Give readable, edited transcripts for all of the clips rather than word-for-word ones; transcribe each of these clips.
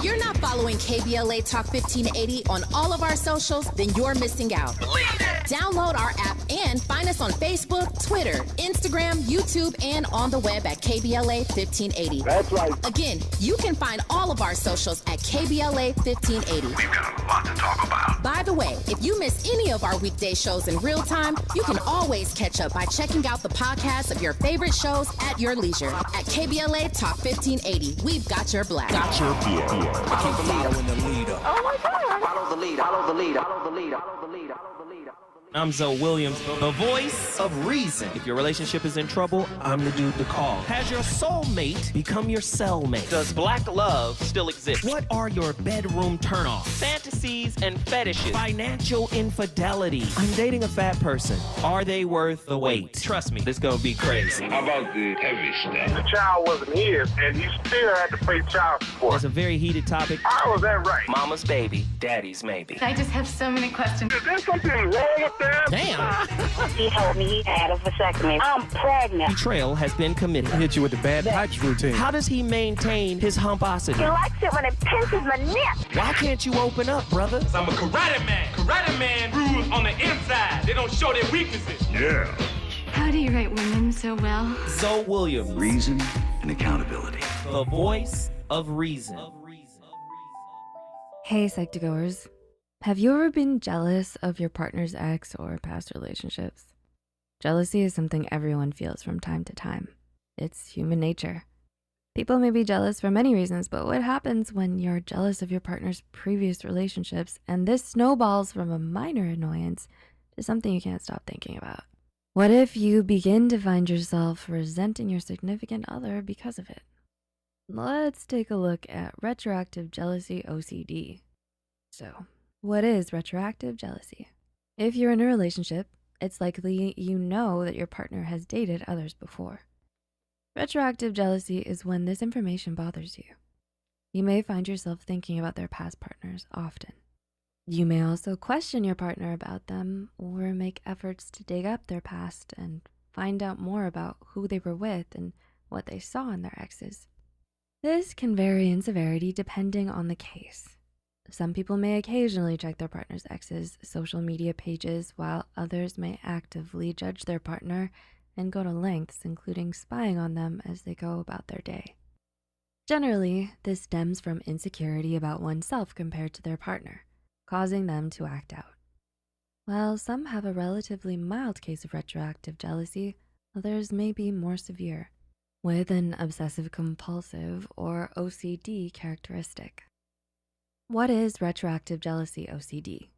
you're not following KBLA Talk 1580 on all of our socials, then you're missing out. Believe it. Download our app and find us on Facebook, Twitter, Instagram, YouTube, and on the web at KBLA 1580. That's right. Again, you can find all of our socials at KBLA 1580. We've got a lot to talk about. By the way, if you miss any of our weekday shows in real time, you can always catch up by checking out the podcasts of your favorite shows at your leisure. At KBLA Talk 1580, we've got your black. Got your beer. Follow the leader. Oh my God. Follow the leader. Follow the leader. Follow the leader. Follow the leader. Follow the leader. I'm Zoe Williams, the voice of reason. If your relationship is in trouble, I'm the dude to call. Has your soulmate become your cellmate? Does black love still exist? What are your bedroom turnoffs? Fantasies and fetishes. Financial infidelity. I'm dating a fat person. Are they worth the wait? Trust me, this gonna be crazy. How about the heavy stuff? The child wasn't his, and he still had to pay child support. It's a very heated topic. How was that right? Mama's baby, daddy's maybe. I just have so many questions. Is there something wrong up there? Damn! He told me he had a vasectomy. I'm pregnant. Betrayal has been committed. Hit you with the bad pipes routine. How does he maintain his humposity? He likes it when it pinches my neck. Why can't you open up, brother? I'm a karate man. Karate man rules on the inside. They don't show their weaknesses. Yeah. How do you write women so well? Zoe Williams, Reason and accountability. the voice of reason. Hey, Psych2Goers. Have you ever been jealous of your partner's ex or past relationships? Jealousy is something everyone feels from time to time. It's human nature. People may be jealous for many reasons, but what happens when you're jealous of your partner's previous relationships and this snowballs from a minor annoyance to something you can't stop thinking about? What if you begin to find yourself resenting your significant other because of it? Let's take a look at retroactive jealousy OCD. So, what is retroactive jealousy? If you're in a relationship, it's likely you know that your partner has dated others before. Retroactive jealousy is when this information bothers you. You may find yourself thinking about their past partners often. You may also question your partner about them or make efforts to dig up their past and find out more about who they were with and what they saw in their exes. This can vary in severity depending on the case. Some people may occasionally check their partner's ex's social media pages, while others may actively judge their partner and go to lengths, including spying on them as they go about their day. Generally, this stems from insecurity about oneself compared to their partner, causing them to act out. While some have a relatively mild case of retroactive jealousy, others may be more severe, with an obsessive-compulsive or OCD characteristic. What is retroactive jealousy OCD?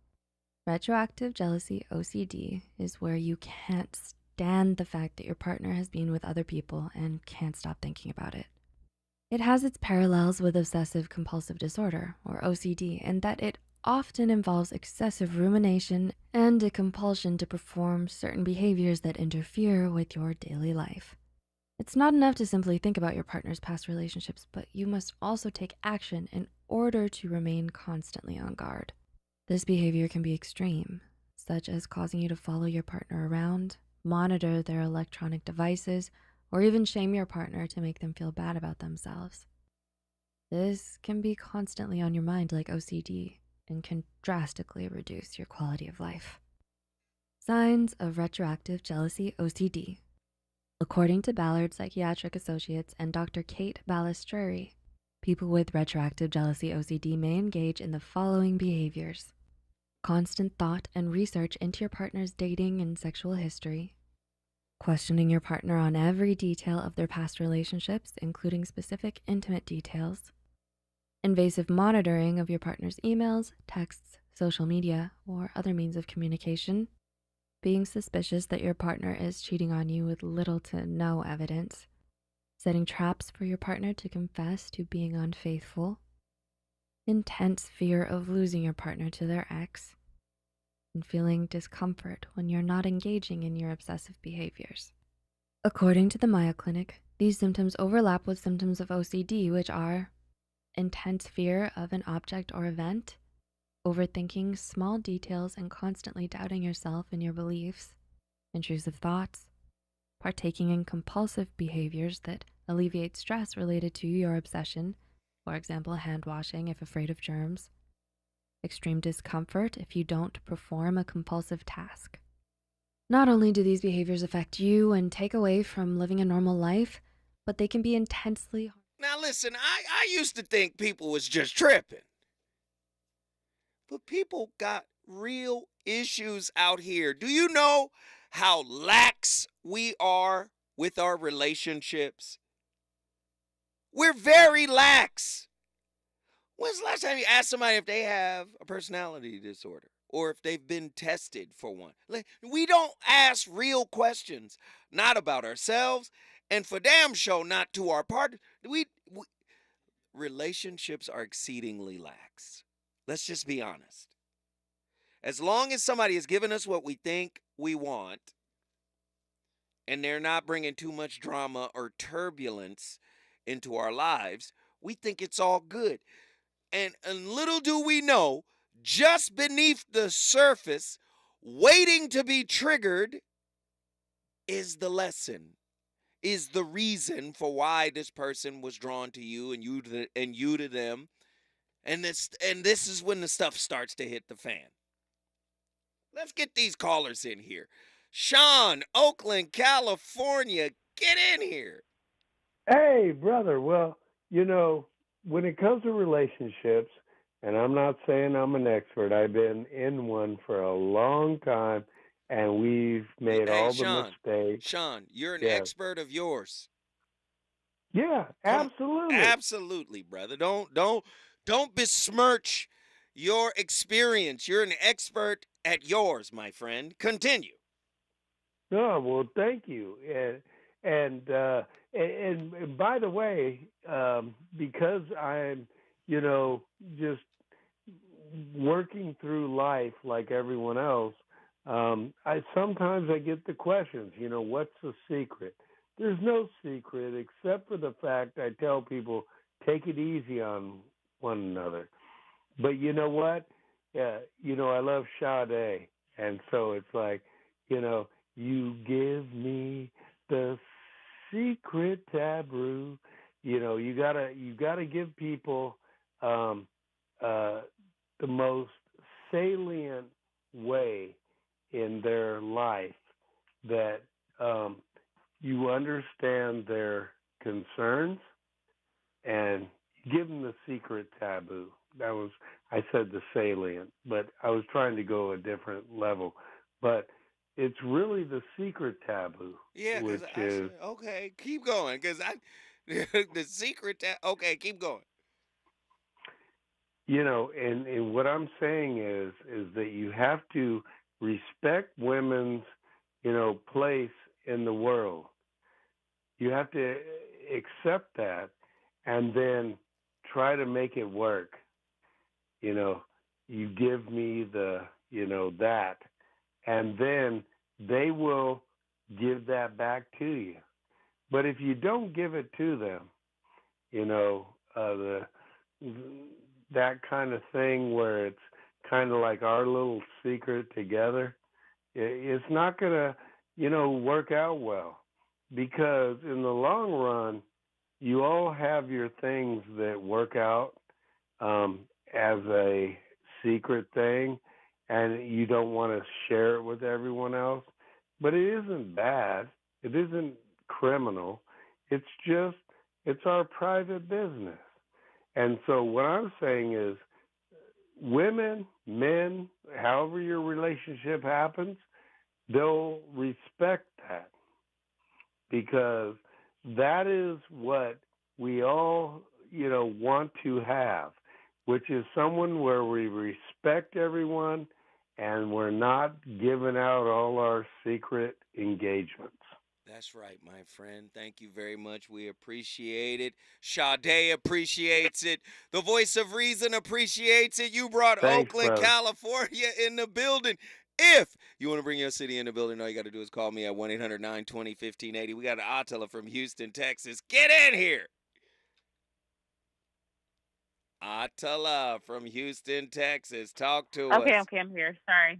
Retroactive jealousy OCD is where you can't stand the fact that your partner has been with other people and can't stop thinking about it. It has its parallels with obsessive-compulsive disorder, or OCD, in that it often involves excessive rumination and a compulsion to perform certain behaviors that interfere with your daily life. It's not enough to simply think about your partner's past relationships, but you must also take action in order to remain constantly on guard. This behavior can be extreme, such as causing you to follow your partner around, monitor their electronic devices, or even shame your partner to make them feel bad about themselves. This can be constantly on your mind like OCD and can drastically reduce your quality of life. Signs of retroactive jealousy OCD. According to Ballard Psychiatric Associates and Dr. Kate Balistreri, people with retroactive jealousy OCD may engage in the following behaviors: constant thought and research into your partner's dating and sexual history, questioning your partner on every detail of their past relationships, including specific intimate details, invasive monitoring of your partner's emails, texts, social media, or other means of communication, being suspicious that your partner is cheating on you with little to no evidence, setting traps for your partner to confess to being unfaithful, intense fear of losing your partner to their ex, and feeling discomfort when you're not engaging in your obsessive behaviors. According to the Mayo Clinic, these symptoms overlap with symptoms of OCD, which are intense fear of an object or event, overthinking small details and constantly doubting yourself and your beliefs, intrusive thoughts, partaking in compulsive behaviors that alleviate stress related to your obsession, For example, hand washing if afraid of germs. Extreme discomfort if you don't perform a compulsive task. Not only do these behaviors affect you and take away from living a normal life, but they can be intensely. Now listen, I used to think people was just tripping. But people got real issues out here. Do you know how lax we are with our relationships? We're very lax. When's the last time you asked somebody if they have a personality disorder or if they've been tested for one? We don't ask real questions, not about ourselves, and for damn sure not to our partner. Relationships are exceedingly lax. Let's just be honest. As long as somebody has given us what we think we want, and they're not bringing too much drama or turbulence into our lives, we think it's all good. And little do we know, just beneath the surface, waiting to be triggered, is the lesson, is the reason for why this person was drawn to you and you to them. And this is when the stuff starts to hit the fan. Let's get these callers in here. Sean, Oakland, California, get in here. Hey, brother. Well, when it comes to relationships, and I'm not saying I'm an expert, I've been in one for a long time, and we've made all the mistakes. Sean, you're an expert of yours. Yeah, absolutely. Absolutely, brother. Don't besmirch your experience. You're an expert at yours, my friend. Continue. Oh, well, thank you. And by the way, because I'm, just working through life like everyone else, sometimes I get the questions, what's the secret? There's no secret except for the fact I tell people, take it easy on one another. But you know what? I love Sade. And so it's like, you give me the secret taboo. You gotta give people the most salient way in their life that you understand their concerns and give them the secret taboo. I said the salient, but I was trying to go a different level. But it's really the secret taboo. Yeah, okay, keep going, because the secret okay, keep going. And what I'm saying is that you have to respect women's, place in the world. You have to accept that and then try to make it work. You give me the, that, and then they will give that back to you. But if you don't give it to them, that kind of thing where it's kind of like our little secret together, it's not going to, work out well, because in the long run, you all have your things that work out as a secret thing, and you don't want to share it with everyone else. But it isn't bad. It isn't criminal. It's our private business. And so what I'm saying is, women, men, however your relationship happens, they'll respect that, because that is what we all, want to have, which is someone where we respect everyone and we're not giving out all our secret engagements. That's right, my friend. Thank you very much. We appreciate it. Sade appreciates it. The voice of reason appreciates it. You brought Thanks, Oakland, brother. California in the building. If you want to bring your city in the building, all you got to do is call me at 1-800-920-1580. We got an Attila from Houston, Texas. Get in here. Attila from Houston, Texas. Talk to us. Okay, I'm here. Sorry.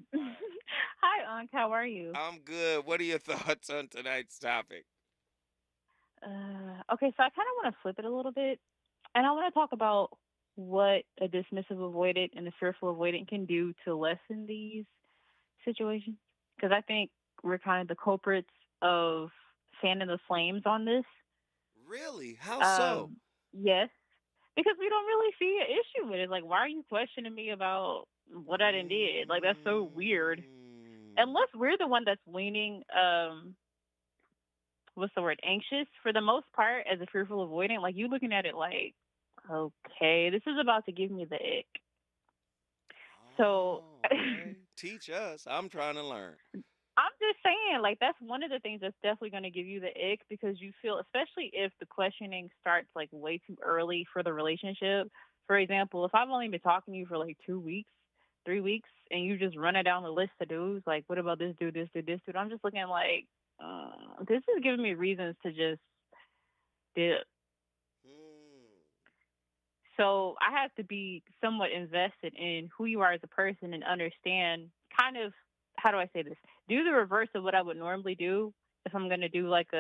Hi, Unc. How are you? I'm good. What are your thoughts on tonight's topic? Okay, so I kind of want to flip it a little bit. And I want to talk about what a dismissive avoidant and a fearful avoidant can do to lessen these situations. Because I think we're kind of the culprits of fanning the flames on this. Really? How so? Yes, because we don't really see an issue with it. Like, why are you questioning me about what I done did? Like, that's so weird. Unless we're the one that's leaning, what's the word, anxious for the most part as a fearful avoidant. Like, you looking at it like, okay, this is about to give me the ick. So, okay. Teach us. I'm trying to learn. I'm just saying, like, that's one of the things that's definitely going to give you the ick because you feel, especially if the questioning starts like way too early for the relationship. For example, if I've only been talking to you for like 2 weeks, 3 weeks, and you just running down the list of dudes, like, what about this dude, this dude, this dude? I'm just looking like, this is giving me reasons to just dip. So I have to be somewhat invested in who you are as a person and understand kind of, how do I say this? Do the reverse of what I would normally do if I'm going to do like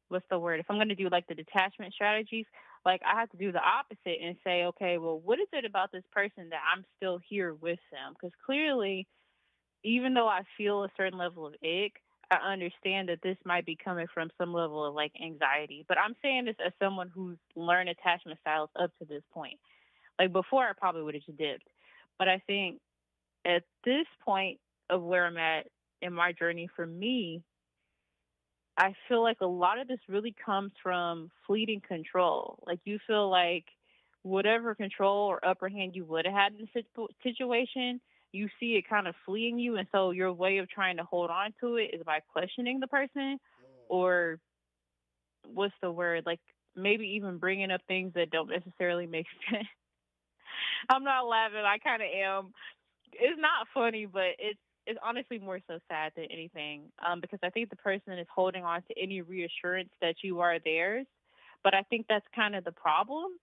what's the word? If I'm going to do like the detachment strategies, like I have to do the opposite and say, okay, well, what is it about this person that I'm still here with them? Because clearly, even though I feel a certain level of ick, I understand that this might be coming from some level of like anxiety. But I'm saying this as someone who's learned attachment styles up to this point. Like before, I probably would have just dipped. But I think at this point of where I'm at in my journey, for me, I feel like a lot of this really comes from fleeting control. Like you feel like whatever control or upper hand you would have had in the situation, you see it kind of fleeing you. And so your way of trying to hold on to it is by questioning the person or what's the word? Like maybe even bringing up things that don't necessarily make sense. I'm not laughing. I kind of am. It's not funny, but it's honestly more so sad than anything because I think the person is holding on to any reassurance that you are theirs. But I think that's kind of the problem,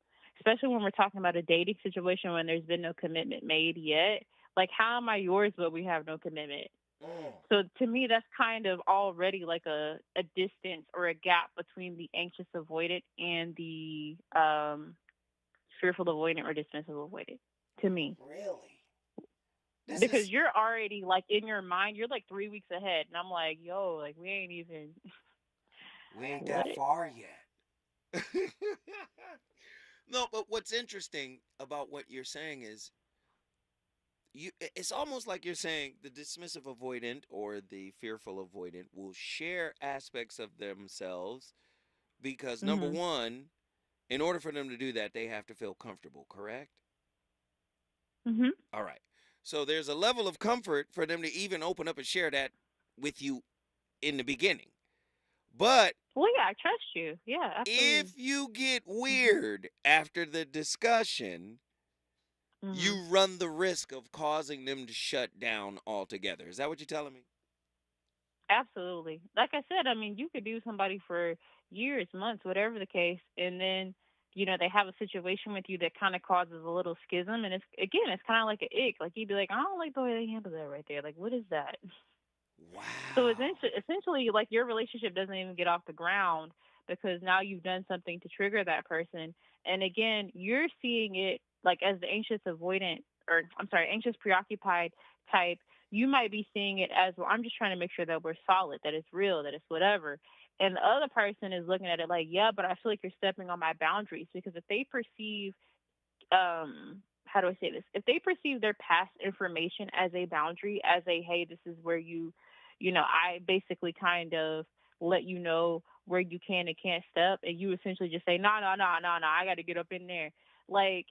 especially when we're talking about a dating situation when there's been no commitment made yet. Like, how am I yours, but we have no commitment? So to me, that's kind of already like a distance or a gap between the anxious avoidant and the fearful avoidant or dismissive avoidant, to me. Really? Because you're already like in your mind, you're like 3 weeks ahead, and I'm like, yo, like we ain't that far yet. No, but what's interesting about what you're saying is it's almost like you're saying the dismissive avoidant or the fearful avoidant will share aspects of themselves because number one, in order for them to do that, they have to feel comfortable, correct? All right. So there's a level of comfort for them to even open up and share that with you in the beginning. But well, yeah, I trust you. Yeah, absolutely. If you get weird after the discussion, you run the risk of causing them to shut down altogether. Is that what you're telling me? Absolutely. Like I said, I mean, you could do somebody for years, months, whatever the case, and then they have a situation with you that kind of causes a little schism, and it's kind of like an ick. Like you'd be like, I don't like the way they handle that right there. Like, what is that? Wow. So essentially, like your relationship doesn't even get off the ground because now you've done something to trigger that person. And again, you're seeing it like as the anxious avoidant, or I'm sorry, anxious preoccupied type. You might be seeing it as, well, I'm just trying to make sure that we're solid, that it's real, that it's whatever. And the other person is looking at it like, yeah, but I feel like you're stepping on my boundaries, because if they perceive, how do I say this? If they perceive their past information as a boundary, as a, hey, this is where I basically kind of let you know where you can and can't step, and you essentially just say, no, I got to get up in there. Like,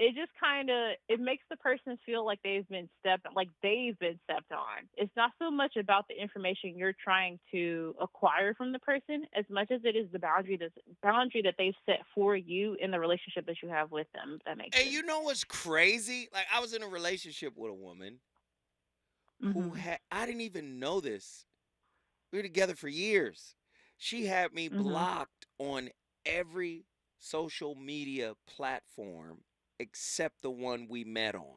it just kind of, it makes the person feel like they've been stepped on. It's not so much about the information you're trying to acquire from the person as much as it is the boundary that they've set for you in the relationship that you have with them, if that makes sense. And you know what's crazy? Like, I was in a relationship with a woman who I didn't even know this. We were together for years. She had me blocked on every social media platform except the one we met on.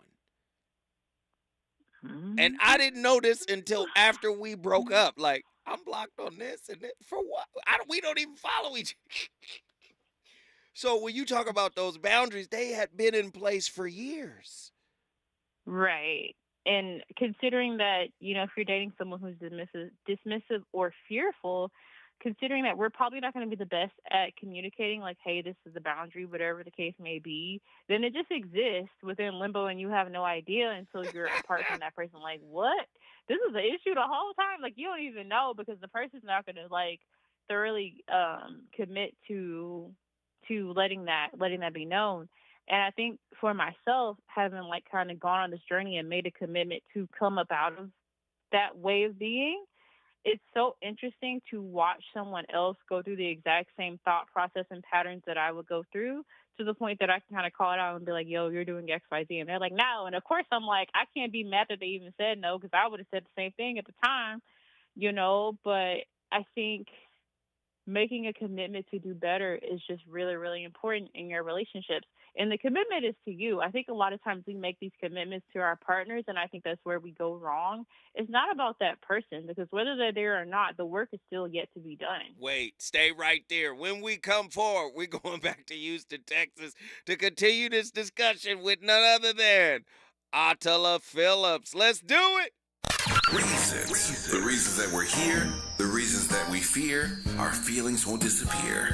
And I didn't know this until after we broke up. Like, I'm blocked on this and that. For what? We don't even follow each other. So when you talk about those boundaries, they had been in place for years. Right. And considering that, if you're dating someone who's dismissive or fearful, considering that we're probably not going to be the best at communicating, like, hey, this is the boundary, whatever the case may be, then it just exists within limbo and you have no idea until you're apart from that person. Like, what? This is the issue the whole time? Like, you don't even know because the person's not going to, like, thoroughly commit to letting that be known. And I think for myself, having like kind of gone on this journey and made a commitment to come up out of that way of being, it's so interesting to watch someone else go through the exact same thought process and patterns that I would go through, to the point that I can kind of call it out and be like, yo, you're doing X, Y, Z. And they're like, no. And of course I'm like, I can't be mad that they even said no, because I would have said the same thing at the time, but I think making a commitment to do better is just really, really important in your relationships. And the commitment is to you. I think a lot of times we make these commitments to our partners, and I think that's where we go wrong. It's not about that person, because whether they're there or not, the work is still yet to be done. Wait, stay right there. When we come forward, we're going back to Houston, Texas to continue this discussion with none other than Attila Phillips. Let's do it. Reasons. The reasons that we're here, the reasons that we fear, our feelings won't disappear.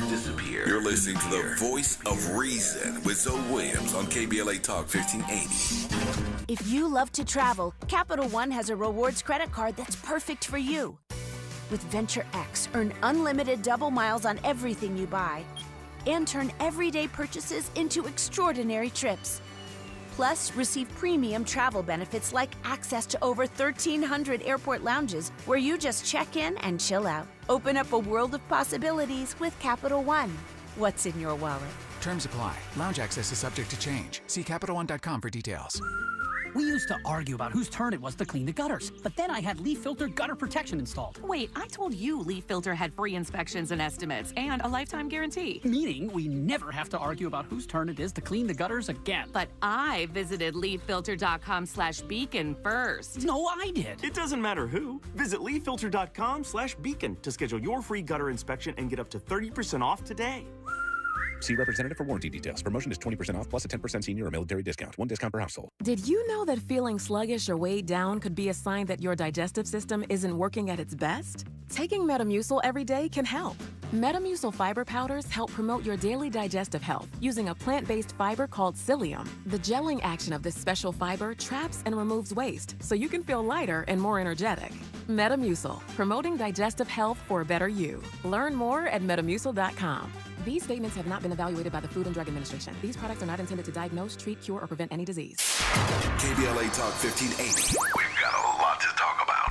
You're listening to the voice of reason with Zoe Williams on KBLA Talk 1580. If you love to travel, Capital One has a rewards credit card that's perfect for you. With Venture X, earn unlimited double miles on everything you buy and turn everyday purchases into extraordinary trips. Plus, receive premium travel benefits like access to over 1,300 airport lounges where you just check in and chill out. Open up a world of possibilities with Capital One. What's in your wallet? Terms apply. Lounge access is subject to change. See CapitalOne.com for details. We used to argue about whose turn it was to clean the gutters, but then I had Leaf Filter gutter protection installed. Wait, I told you Leaf Filter had free inspections and estimates and a lifetime guarantee. Meaning we never have to argue about whose turn it is to clean the gutters again. But I visited leaffilter.com/beacon first. No, I did. It doesn't matter who. Visit leaffilter.com/beacon to schedule your free gutter inspection and get up to 30% off today. See representative for warranty details. Promotion is 20% off plus a 10% senior or military discount. One discount per household. Did you know that feeling sluggish or weighed down could be a sign that your digestive system isn't working at its best? Taking Metamucil every day can help. Metamucil fiber powders help promote your daily digestive health using a plant-based fiber called psyllium. The gelling action of this special fiber traps and removes waste so you can feel lighter and more energetic. Metamucil, promoting digestive health for a better you. Learn more at metamucil.com. These statements have not been evaluated by the Food and Drug Administration. These products are not intended to diagnose, treat, cure, or prevent any disease. KBLA Talk 1580. We've got a lot to talk about.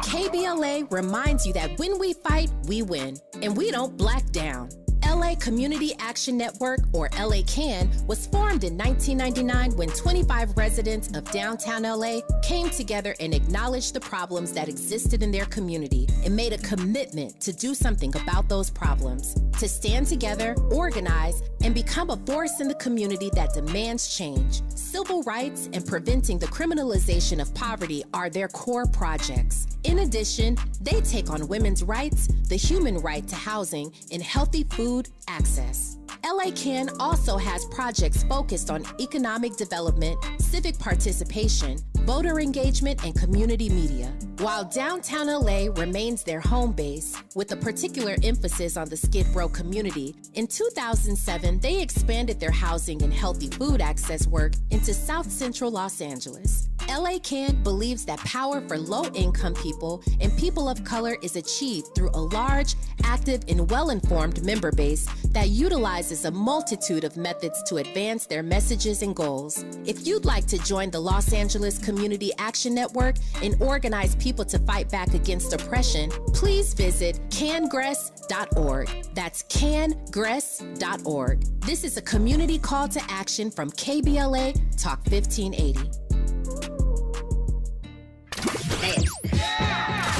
KBLA reminds you that when we fight, we win, and we don't black down. LA Community Action Network, or LA CAN, was formed in 1999 when 25 residents of downtown LA came together and acknowledged the problems that existed in their community and made a commitment to do something about those problems, to stand together, organize, and become a force in the community that demands change. Civil rights and preventing the criminalization of poverty are their core projects. In addition, they take on women's rights, the human right to housing, and healthy food access. LA CAN also has projects focused on economic development, civic participation, voter engagement, and community media. While downtown LA remains their home base, with a particular emphasis on the Skid Row community, in 2007, they expanded their housing and healthy food access work into South Central Los Angeles. LA CAN believes that power for low-income people and people of color is achieved through a large, active, and well-informed member base that utilizes a multitude of methods to advance their messages and goals. If you'd like to join the Los Angeles Community Action Network and organize people to fight back against oppression, please visit cangress.org. That's cangress.org. This is a community call to action from KBLA Talk 1580.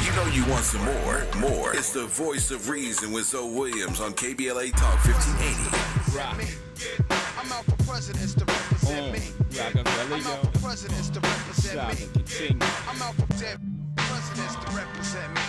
You know you want some more. It's the voice of reason with Zoe Williams on KBLA Talk 1580. Rock. I'm out for presidents to represent me. I'm out for presidents to represent me. I'm out for presidents to represent me.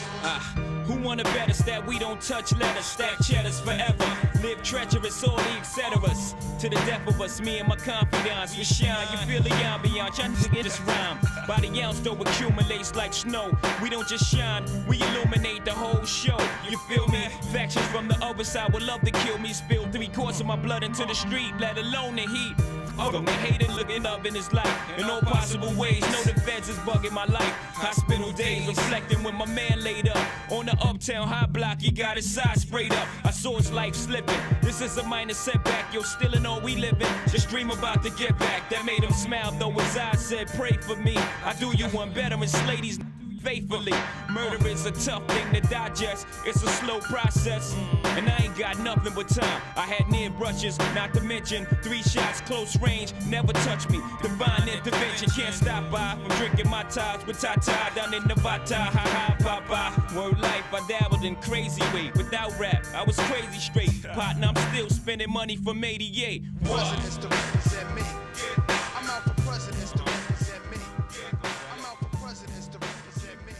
Who wanna bet us that we don't touch letters, stack cheddars forever, live treacherous, all the etceteras, to the death of us, me and my confidants, we shine, you feel the ambiance, y'all niggas get this rhyme, by the ounce though accumulates like snow, we don't just shine, we illuminate the whole show, you feel me, factions from the other side would love to kill me, spill 3/4 of my blood into the street, let alone the heat. From the hater looking up in his life in all possible ways. Know the feds is bugging my life. Hospital days reflecting when my man laid up on the uptown high block. He got his side sprayed up. I saw his life slipping. This is a minor setback. Yo, still in all we living. Just dream about to get back. That made him smile though his eyes said, "Pray for me. I do you one better and slay these faithfully." Murder is a tough thing to digest. It's a slow process. And I ain't got nothing but time. I had near brushes, not to mention 3 shots, close range, never touch me. Divine intervention, can't stop by from drinking my ties with Tata down in Nevada. Ha ha, papa. Word life, I dabbled in crazy way. Without rap, I was crazy straight. Partner, I'm still spending money from 88. Presidents to represent me. I'm out for presidents to represent me. I'm out for presidents to represent me.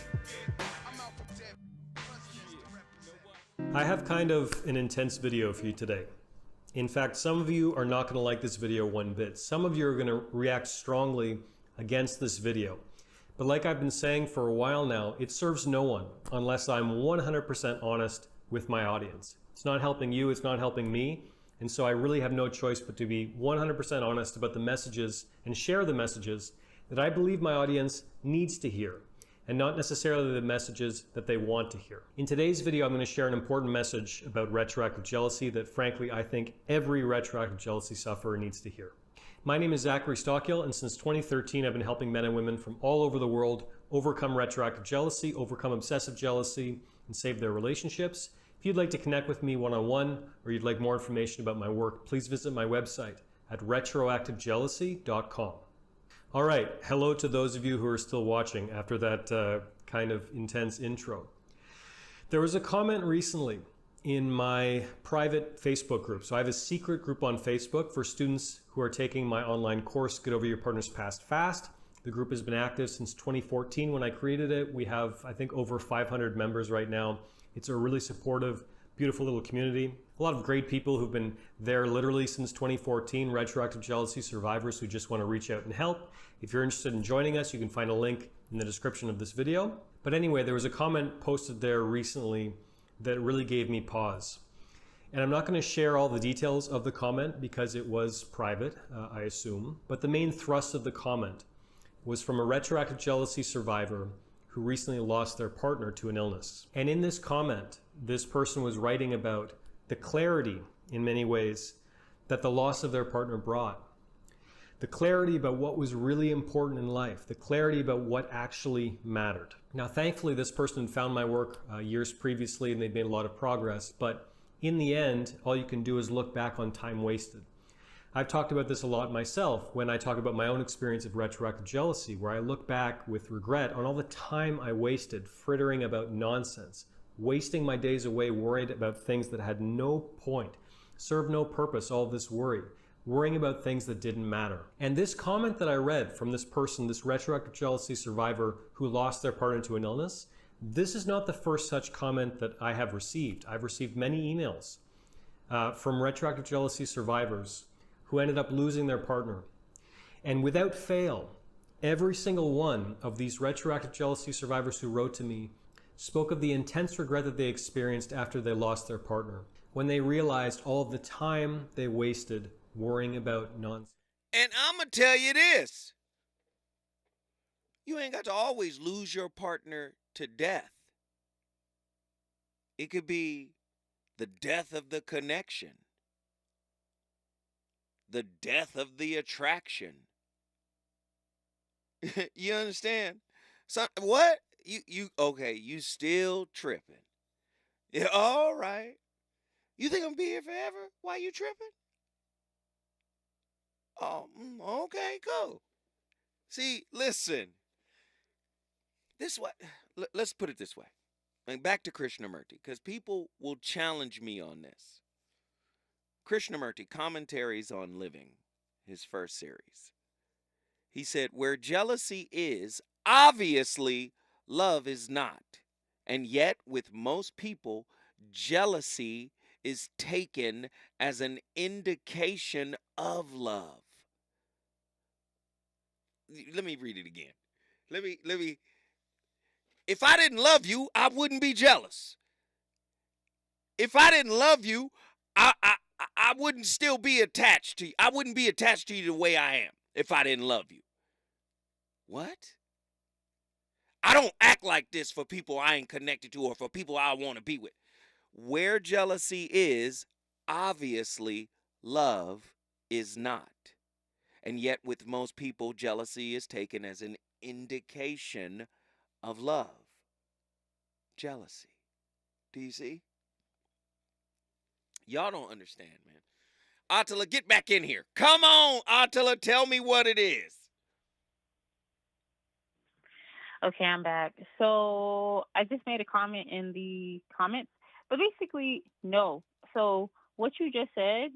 I'm out for presidents to represent me. I have kind of an intense video for you today. In fact, some of you are not going to like this video one bit. Some of you are going to react strongly against this video. But like I've been saying for a while now, it serves no one unless I'm 100% honest with my audience. It's not helping you, it's not helping me. And so I really have no choice but to be 100% honest about the messages and share the messages that I believe my audience needs to hear, and not necessarily the messages that they want to hear. In today's video, I'm going to share an important message about retroactive jealousy that frankly I think every retroactive jealousy sufferer needs to hear. My name is Zachary Stockill, and since 2013 I've been helping men and women from all over the world overcome retroactive jealousy, overcome obsessive jealousy, and save their relationships. If you'd like to connect with me one-on-one, or you'd like more information about my work, please visit my website at retroactivejealousy.com. All right, hello to those of you who are still watching after that kind of intense intro. There was a comment recently in my private Facebook group. So I have a secret group on Facebook for students who are taking my online course, Get Over Your Partner's Past Fast. The group has been active since 2014 when I created it. We have, I think, over 500 members right now. It's a really supportive, beautiful little community. A lot of great people who've been there literally since 2014, retroactive jealousy survivors who just want to reach out and help. If you're interested in joining us, you can find a link in the description of this video. But anyway, there was a comment posted there recently that really gave me pause. And I'm not going to share all the details of the comment because it was private, I assume. But the main thrust of the comment was from a retroactive jealousy survivor who recently lost their partner to an illness. And in this comment, this person was writing about the clarity, in many ways, that the loss of their partner brought. The clarity about what was really important in life, the clarity about what actually mattered. Now, thankfully, this person found my work years previously and they'd made a lot of progress, but in the end, all you can do is look back on time wasted. I've talked about this a lot myself when I talk about my own experience of retroactive jealousy, where I look back with regret on all the time I wasted frittering about nonsense, wasting my days away worried about things that had no point, served no purpose, all this worry, worrying about things that didn't matter. And this comment that I read from this person, this retroactive jealousy survivor who lost their partner to an illness, this is not the first such comment that I have received. I've received many emails from retroactive jealousy survivors who ended up losing their partner. And without fail, every single one of these retroactive jealousy survivors who wrote to me spoke of the intense regret that they experienced after they lost their partner, when they realized all of the time they wasted worrying about nonsense. And I'm going to tell you this. You ain't got to always lose your partner to death. It could be the death of the connection, the death of the attraction. You understand? So, what? Okay, you still tripping. Yeah, all right. You think I'm gonna be here forever? Why you tripping? Oh, okay, cool. See, listen. This way. Let's put it this way. Back to Krishnamurti, because people will challenge me on this. Krishnamurti, Commentaries on Living, his first series. He said, where jealousy is, obviously love is not. And yet, with most people, jealousy is taken as an indication of love. Let me read it again. Let me. If I didn't love you, I wouldn't be jealous. If I didn't love you, I wouldn't still be attached to you. I wouldn't be attached to you the way I am if I didn't love you. What? I don't act like this for people I ain't connected to or for people I want to be with. Where jealousy is, obviously, love is not. And yet, with most people, jealousy is taken as an indication of love. Jealousy. Do you see? Y'all don't understand, man. Attila, get back in here. Come on, Attila, tell me what it is. Okay, I'm back. So I just made a comment in the comments, but basically, no. So what you just said,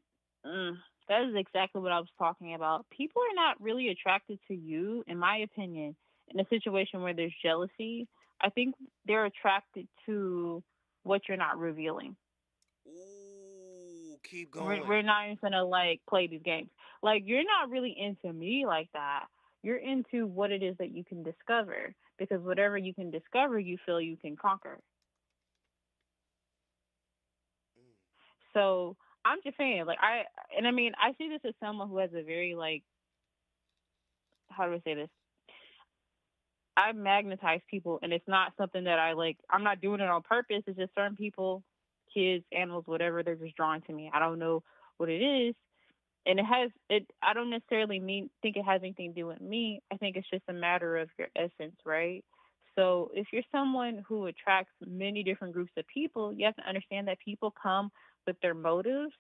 that is exactly what I was talking about. People are not really attracted to you, in my opinion, in a situation where there's jealousy. I think they're attracted to what you're not revealing. Ooh, keep going. We're not even gonna like play these games. Like, you're not really into me like that. You're into what it is that you can discover, because whatever you can discover, you feel you can conquer. So I'm just saying, like, I see this as someone who has a very, like, how do I say this? I magnetize people, and it's not something that I'm not doing it on purpose. It's just certain people, kids, animals, whatever, they're just drawn to me. I don't know what it is. And I don't necessarily think it has anything to do with me. I think it's just a matter of your essence, right? So if you're someone who attracts many different groups of people, you have to understand that people come with their motives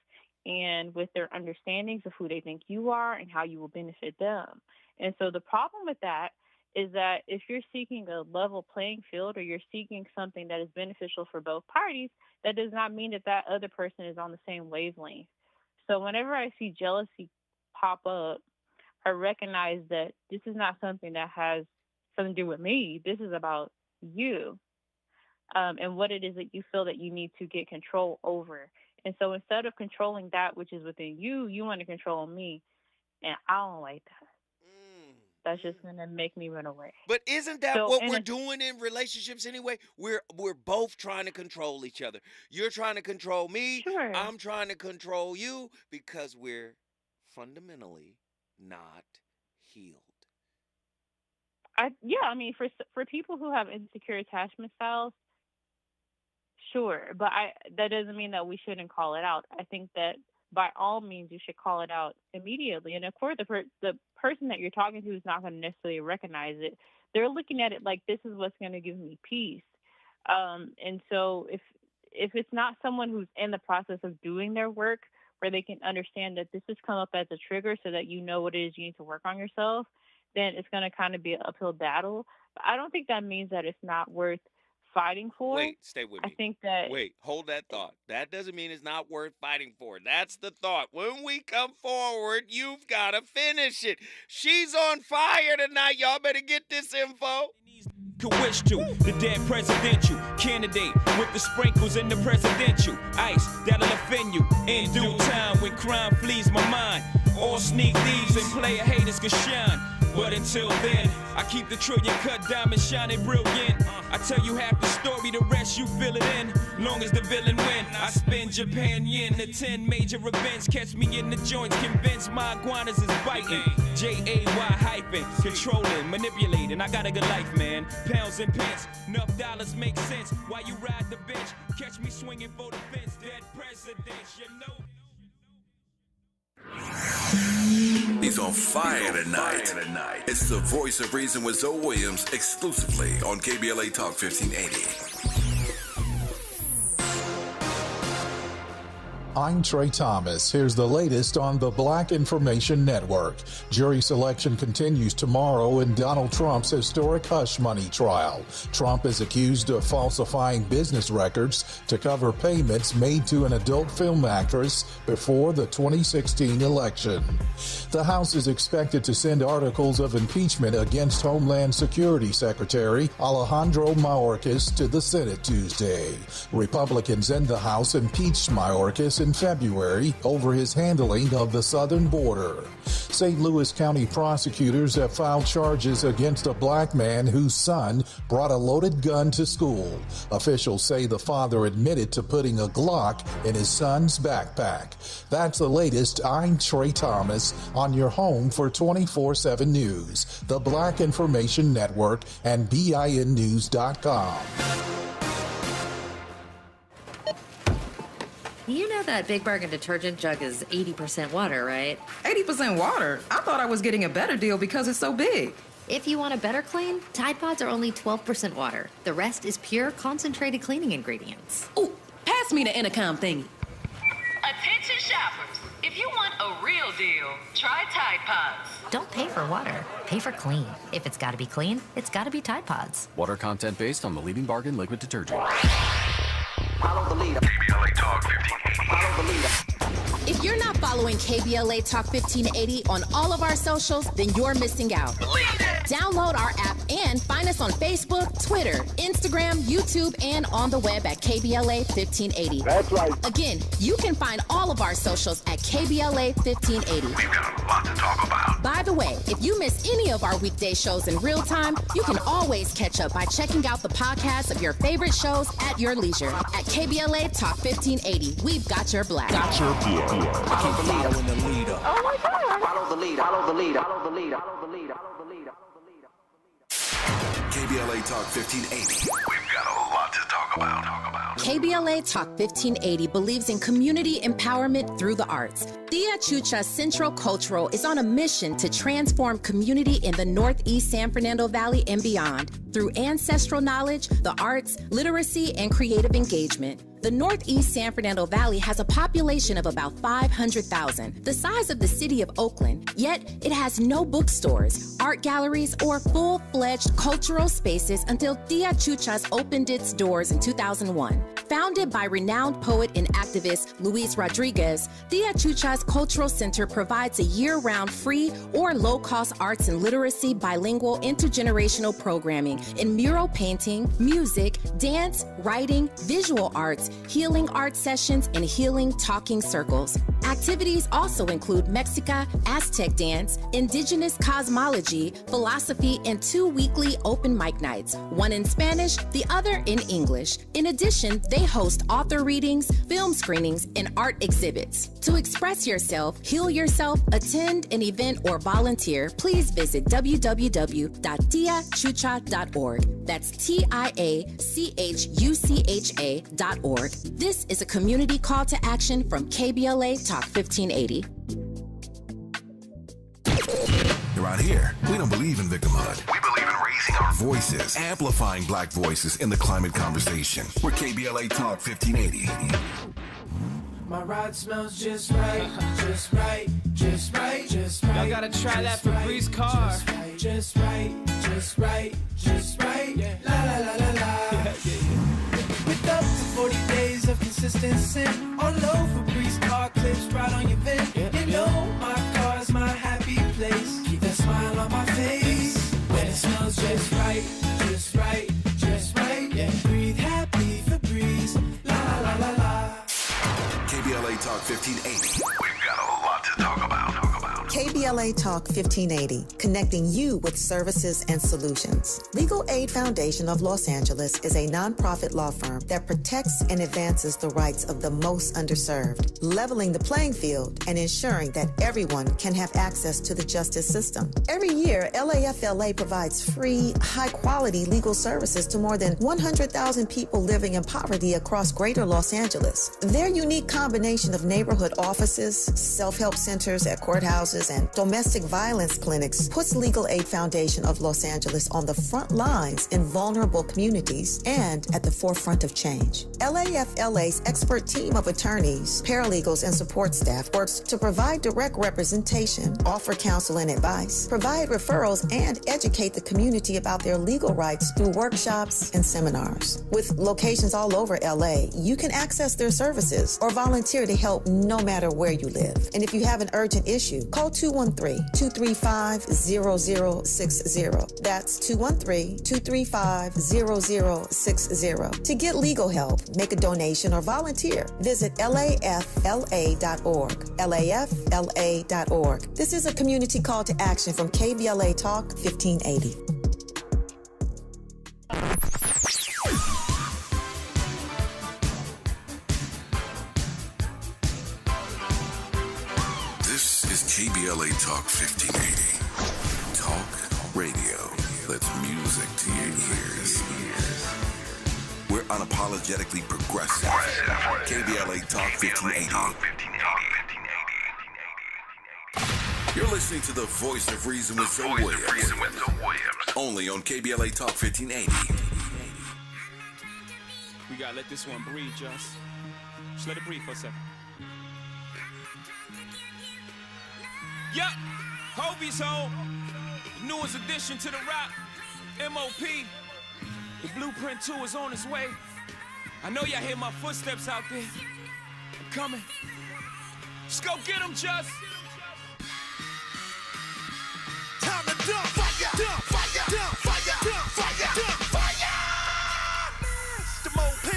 and with their understandings of who they think you are and how you will benefit them. And so the problem with that is that if you're seeking a level playing field, or you're seeking something that is beneficial for both parties, that does not mean that that other person is on the same wavelength. So whenever I see jealousy pop up, I recognize that this is not something that has something to do with me. This is about you, and what it is that you feel that you need to get control over. And so instead of controlling that which is within you, you want to control me. And I don't like that. That's just going to make me run away. But isn't that what we're doing in relationships anyway? We're both trying to control each other. You're trying to control me. Sure. I'm trying to control you, because we're fundamentally not healed. For people who have insecure attachment styles, sure. But that doesn't mean that we shouldn't call it out. I think that by all means, you should call it out immediately. And of course, the person that you're talking to is not going to necessarily recognize it. They're looking at it like, this is what's going to give me peace. And so if it's not someone who's in the process of doing their work, where they can understand that this has come up as a trigger so that you know what it is you need to work on yourself, then it's going to kind of be an uphill battle. But I don't think that means that it's not worth fighting for. Wait, stay with me. I think that... Wait, hold that thought. That doesn't mean it's not worth fighting for. That's the thought. When we come forward, you've got to finish it. She's on fire tonight. Y'all better get this info. Could wish to the dead presidential candidate with the sprinkles in the presidential ice that'll offend you in due time when crime flees my mind. All sneak thieves and player haters can shine. But until then, I keep the trillion cut diamond shining brilliant. I tell you half the story, the rest you fill it in. Long as the villain win, I spend Japan yen. The 10 major events catch me in the joints, convinced my iguanas is biting. J-A-Y hyphen, controlling, manipulating. I got a good life, man. Pounds and pence, enough dollars make sense. While you ride the bench, catch me swinging for the fence. Dead presidents, you know. He's on fire tonight. It's the Voice of Reason with Zoe Williams, exclusively on KBLA Talk 1580. I'm Trey Thomas. Here's the latest on the Black Information Network. Jury selection continues tomorrow in Donald Trump's historic hush money trial. Trump is accused of falsifying business records to cover payments made to an adult film actress before the 2016 election. The House is expected to send articles of impeachment against Homeland Security Secretary Alejandro Mayorkas to the Senate Tuesday. Republicans in the House impeached Mayorkas in February over his handling of the southern border. St. Louis County prosecutors have filed charges against a black man whose son brought a loaded gun to school. Officials say the father admitted to putting a Glock in his son's backpack. That's the latest. I'm Trey Thomas on your home for 24/7 news, the Black Information Network, and BINnews.com. You know that Big Bargain detergent jug is 80% water, right? 80% water? I thought I was getting a better deal because it's so big. If you want a better clean, Tide Pods are only 12% water. The rest is pure, concentrated cleaning ingredients. Ooh, pass me the intercom thingy. Attention shoppers. If you want a real deal, try Tide Pods. Don't pay for water, pay for clean. If it's gotta be clean, it's gotta be Tide Pods. Water content based on the leading bargain liquid detergent. Follow the leader. KBLA Talk 1580. Follow the leader. If you're not following KBLA Talk 1580 on all of our socials, then you're missing out. Download our app and find us on Facebook, Twitter, Instagram, YouTube, and on the web at KBLA 1580. That's right. Again, you can find all of our socials at KBLA 1580. We've got a lot to talk about. By the way, if you miss any of our weekday shows in real time, you can always catch up by checking out the podcast of your favorite shows at your leisure. At KBLA Talk 1580, we've got your black. Got your black. Follow the leader. Following the leader. Oh my God. Follow the leader. Follow the leader. Follow the leader. Follow the leader. Follow the leader. KBLA Talk 1580. We've got a lot to talk about. KBLA Talk 1580 believes in community empowerment through the arts. Tia Chucha Central Cultural is on a mission to transform community in the Northeast San Fernando Valley and beyond through ancestral knowledge, the arts, literacy, and creative engagement. The Northeast San Fernando Valley has a population of about 500,000, the size of the city of Oakland, yet it has no bookstores, art galleries, or full-fledged cultural spaces until Tia Chuchas opened its doors in 2001. Founded by renowned poet and activist Luis Rodriguez, Tia Chuchas Cultural Center provides a year-round free or low-cost arts and literacy bilingual intergenerational programming in mural painting, music, dance, writing, visual arts, healing art sessions, and healing talking circles. Activities also include Mexica, Aztec dance, indigenous cosmology, philosophy, and 2 weekly open mic nights, one in Spanish, the other in English. In addition, they host author readings, film screenings, and art exhibits. To express yourself, heal yourself, attend an event, or volunteer, please visit www.tiachucha.org. That's TIACHUCHA.org. This is a community call to action from KBLA Talk 1580. Around here, we don't believe in victimhood. We believe in raising our voices, amplifying black voices in the climate conversation. We're KBLA Talk 1580. My ride smells just right, just right, just right, just right. Y'all gotta try that Febreze car. Just right, just right, just right. La la la la la. With up to 40 days of consistency, all over Febreze car clips right on your vent. You know my car's my happy place. Keep that smile on my face when it smells just right, just right, just right. Yeah, breathe happy Febreze. La la la la. KBLA Talk 1580. We've got a lot to talk about. KBLA Talk 1580, connecting you with services and solutions. Legal Aid Foundation of Los Angeles is a nonprofit law firm that protects and advances the rights of the most underserved, leveling the playing field and ensuring that everyone can have access to the justice system. Every year, LAFLA provides free, high-quality legal services to more than 100,000 people living in poverty across greater Los Angeles. Their unique combination of neighborhood offices, self-help centers at courthouses, and Domestic Violence Clinics puts Legal Aid Foundation of Los Angeles on the front lines in vulnerable communities and at the forefront of change. LAFLA's expert team of attorneys, paralegals, and support staff works to provide direct representation, offer counsel and advice, provide referrals, and educate the community about their legal rights through workshops and seminars. With locations all over LA, you can access their services or volunteer to help no matter where you live. And if you have an urgent issue, call 213-235-0060. That's 213-235-0060. To get legal help, make a donation, or volunteer, visit lafla.org. lafla.org. This is a community call to action from KBLA Talk 1580. This is KBLA Talk 1580. Talk radio. That's music to your ears. We're unapologetically progressive. KBLA Talk 1580. You're listening to the voice of reason with Zoe Williams. Only on KBLA Talk 1580. We gotta let this one breathe, Just let it breathe for a second. Yup, Hovey's home. The newest addition to the rap, MOP. The Blueprint 2 is on its way. I know y'all hear my footsteps out there. I'm coming. Let's go get them, Just. Time to dump fire, dump fire, dump fire, dump fire, dump fire. The MOP,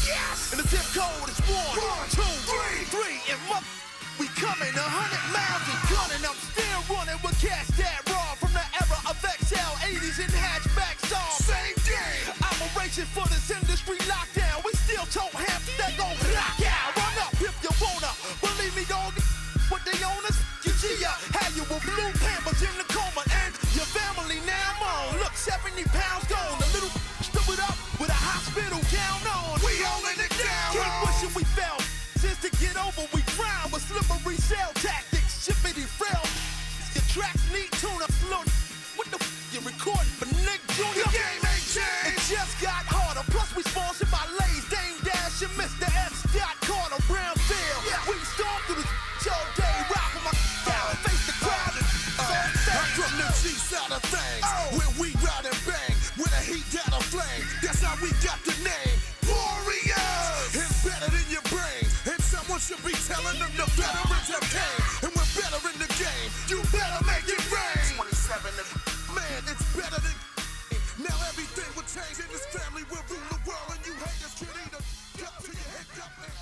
yes. And the zip code is 1, 2, 3, and we coming 100 miles and gunning. I'm still running with cash that raw from the era of XL 80s and hatchback songs. Same day. I'm racing for this industry lockdown. We still tote hams that gon' rock out. Run up if you wanna. Believe me, dog. What they own us, you see ya. How you with blue pampers in the coma and your family now on. Look, 70 pounds gone. A little stood it up with a hospital gown on. We holding it down. Keep wishing we fell. Since to get over, we grind with slippery cell tactics. Chippity frail. Your tracks need tune-up. What the you recording for Nick Jr.? The game ain't changed. It just got harder. Plus we sponsored by Lay's, Dame Dash, and Mr. F. Scott Carter, Brownfield. Yeah. We storm through the all day, rock with my down, face the crowd. I'm from the G side of things, where we ride and bang, with a heat down a flame. That's how we got the name, Warriors. It's better than your brain, and someone should be telling them the veterans have came, and we're better in the game. You better make it rain. 27, man, it's better than. Now everything will change in this family. We'll rule the world, and you haters can either cut to your head up and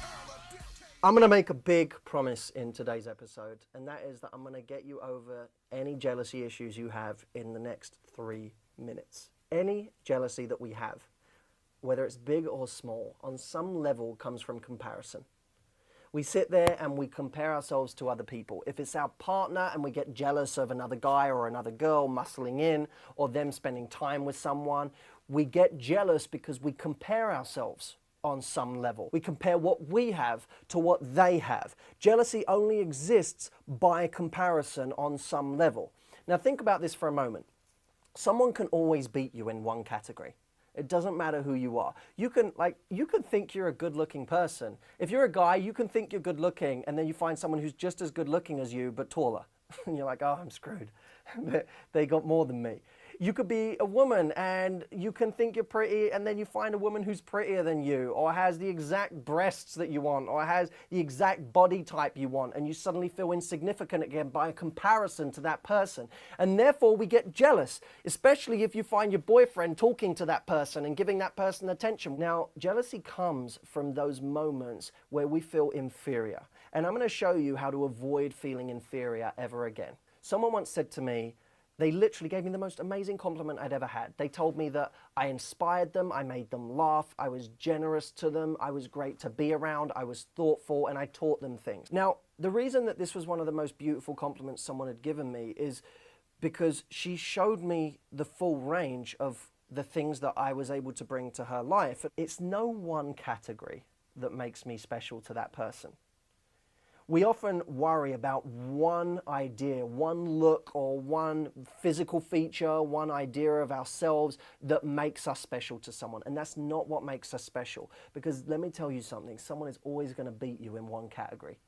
I'm going to make a big promise in today's episode, and that is that I'm going to get you over any jealousy issues you have in the next 3 minutes. Any jealousy that we have, whether it's big or small, on some level comes from comparison. We sit there and we compare ourselves to other people. If it's our partner and we get jealous of another guy or another girl muscling in, or them spending time with someone, we get jealous because we compare ourselves on some level. We compare what we have to what they have. Jealousy only exists by comparison on some level. Now think about this for a moment. Someone can always beat you in one category. It doesn't matter who you are. You can think you're a good-looking person. If you're a guy, you can think you're good-looking, and then you find someone who's just as good-looking as you, but taller. And you're like, oh, I'm screwed. They got more than me. You could be a woman and you can think you're pretty, and then you find a woman who's prettier than you, or has the exact breasts that you want, or has the exact body type you want, and you suddenly feel insignificant again by comparison to that person. And therefore we get jealous, especially if you find your boyfriend talking to that person and giving that person attention. Now, jealousy comes from those moments where we feel inferior. And I'm going to show you how to avoid feeling inferior ever again. Someone once said to me, they literally gave me the most amazing compliment I'd ever had. They told me that I inspired them, I made them laugh, I was generous to them, I was great to be around, I was thoughtful, and I taught them things. Now, the reason that this was one of the most beautiful compliments someone had given me is because she showed me the full range of the things that I was able to bring to her life. It's no one category that makes me special to that person. We often worry about one idea, one look, or one physical feature, one idea of ourselves that makes us special to someone. And that's not what makes us special. Because let me tell you something, someone is always going to beat you in one category.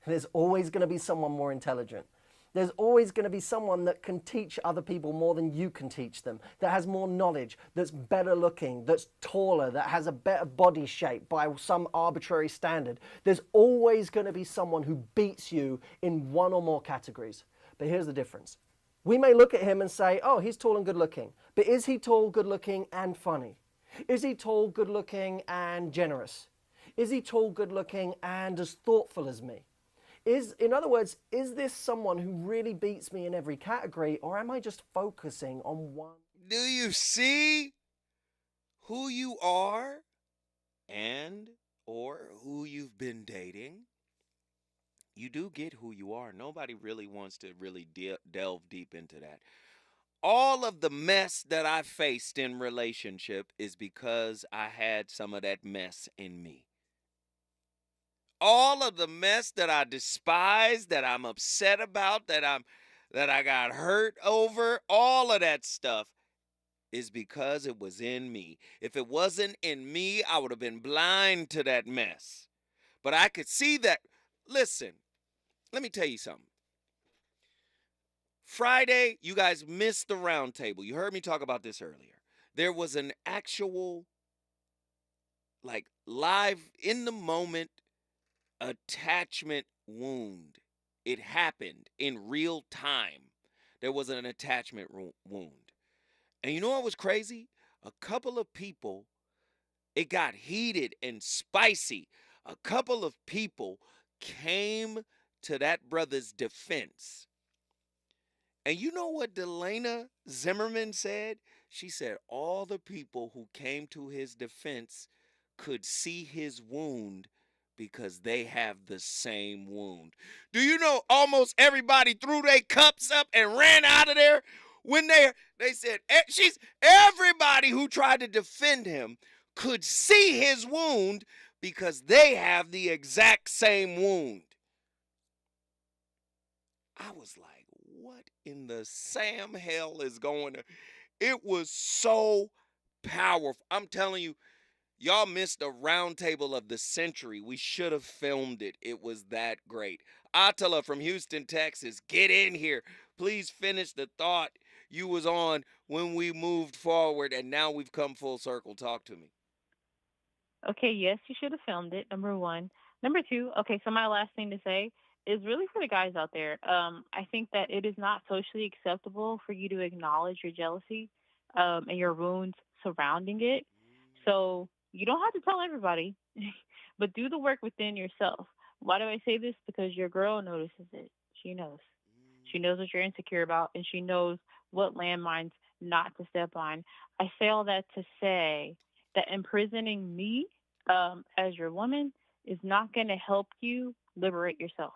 There's always going to be someone more intelligent. There's always going to be someone that can teach other people more than you can teach them, that has more knowledge, that's better looking, that's taller, that has a better body shape by some arbitrary standard. There's always going to be someone who beats you in one or more categories. But here's the difference. We may look at him and say, oh, he's tall and good looking. But is he tall, good looking, and funny? Is he tall, good looking, and generous? Is he tall, good looking, and as thoughtful as me? In other words, is this someone who really beats me in every category, or am I just focusing on one? Do you see who you are and or who you've been dating? You do get who you are. Nobody really wants to really delve deep into that. All of the mess that I faced in relationship is because I had some of that mess in me. All of the mess that I despise, that I'm upset about, that I got hurt over, all of that stuff is because it was in me. If it wasn't in me, I would have been blind to that mess. But I could see that. Listen, let me tell you something. Friday, you guys missed the round table. You heard me talk about this earlier. There was an actual, live, in the moment attachment wound. It happened in real time. There was an attachment wound. And you know what was crazy? A couple of people, it got heated and spicy. A couple of people came to that brother's defense. And you know what Delana Zimmerman said? She said all the people who came to his defense could see his wound because they have the same wound. Do you know almost everybody threw their cups up and ran out of there when they said everybody who tried to defend him could see his wound because they have the exact same wound. I was like, what in the Sam hell is going on? It was so powerful. I'm telling you, y'all missed a round table of the century. We should have filmed it. It was that great. Attila from Houston, Texas, get in here. Please finish the thought you was on when we moved forward and now we've come full circle. Talk to me. Okay, yes, you should have filmed it, number one. Number two, okay, so my last thing to say is really for the guys out there. I think that it is not socially acceptable for you to acknowledge your jealousy and your wounds surrounding it. So you don't have to tell everybody, but do the work within yourself. Why do I say this? Because your girl notices it. She knows. She knows what you're insecure about, and she knows what landmines not to step on. I say all that to say that imprisoning me as your woman is not going to help you liberate yourself.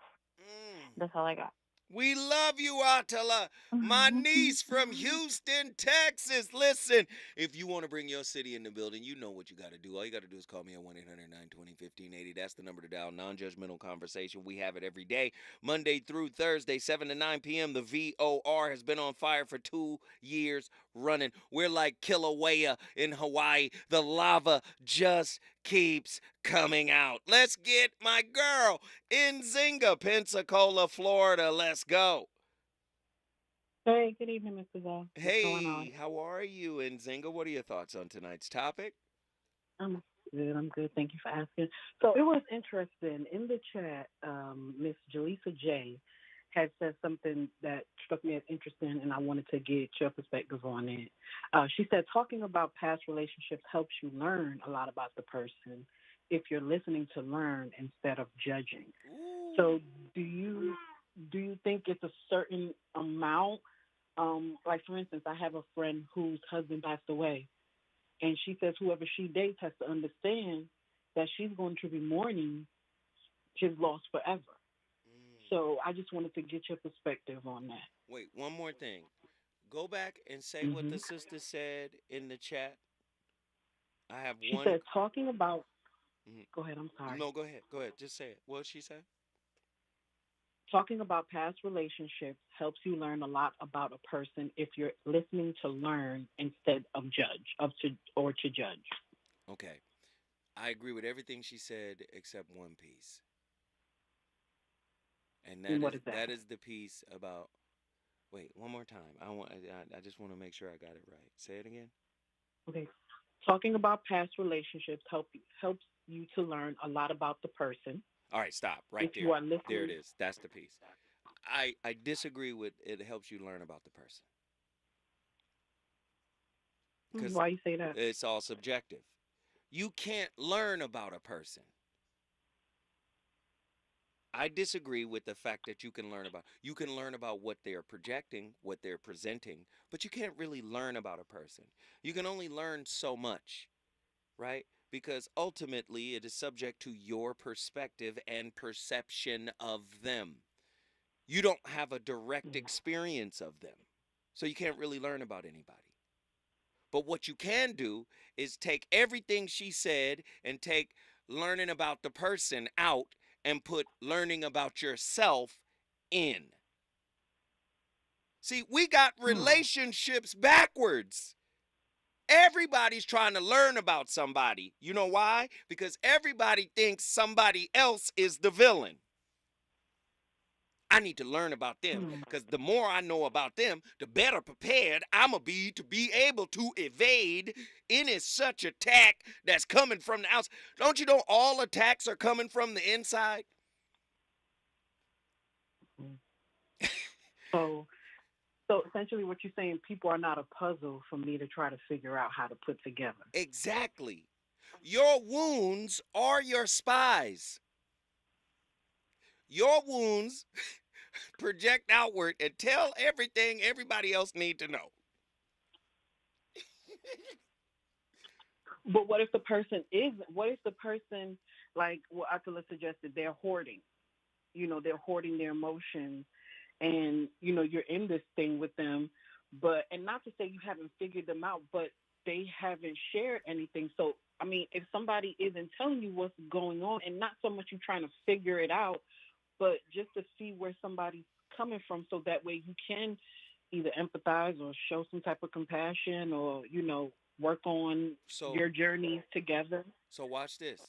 That's all I got. We love you, Attila. My niece from Houston, Texas. Listen, if you want to bring your city in the building, you know what you got to do. All you got to do is call me at 1-800-920-1580. That's the number to dial. Non-judgmental conversation. We have it every day, Monday through Thursday, 7 to 9 p.m. The VOR has been on fire for 2 years running. We're like Kilauea in Hawaii. The lava just keeps coming out. Let's get my girl in Nzinga, Pensacola, Florida. Let's go. Hey, good evening, Mr. Zell. What's going on? Hey, how are you, Nzinga? What are your thoughts on tonight's topic? I'm good. I'm good. Thank you for asking. So it was interesting. In the chat, Miss Jaleesa J had said something that struck me as interesting, and I wanted to get your perspective on it. She said, talking about past relationships helps you learn a lot about the person if you're listening to learn instead of judging. So do you think it's a certain amount? Like, for instance, I have a friend whose husband passed away, and she says whoever she dates has to understand that she's going to be mourning his loss forever. So I just wanted to get your perspective on that. Wait, one more thing. Go back and say what the sister said in the chat. I have She one. said, talking about... Go ahead, I'm sorry. No, go ahead. Go ahead. Just say it. What did she say? Talking about past relationships helps you learn a lot about a person if you're listening to learn instead of judge, or to judge. Okay. I agree with everything she said except one piece. And And what is that? that is the piece about. Wait, one more time. I just want to make sure I got it right. Say it again. Okay. Talking about past relationships helps you to learn a lot about the person. All right, stop right If there. you are There it listening, is. That's the piece. I disagree with it helps you learn about the person because why you say that? it's all subjective. You can't learn about a person. I disagree with the fact that you can learn about what they're projecting, what they're presenting, but you can't really learn about a person. You can only learn so much, right? Because ultimately it is subject to your perspective and perception of them. You don't have a direct experience of them. So you can't really learn about anybody. But what you can do is take everything she said and take learning about the person out and put learning about yourself in. See, we got relationships backwards. Everybody's trying to learn about somebody. You know why? Because everybody thinks somebody else is the villain. I need to learn about them because the more I know about them, the better prepared I'm going to be able to evade any such attack that's coming from the outside. Don't you know all attacks are coming from the inside? So essentially what you're saying, people are not a puzzle for me to try to figure out how to put together. Exactly. Your wounds are your spies. Your wounds project outward and tell everything everybody else need to know. But what if the person like what Akila suggested, they're hoarding? They're hoarding their emotions, and you're in this thing with them, and not to say you haven't figured them out, but they haven't shared anything. So I mean, if somebody isn't telling you what's going on, and not so much you trying to figure it out, but just to see where somebody's coming from, so that way you can either empathize or show some type of compassion, or work on your journeys together. So watch this.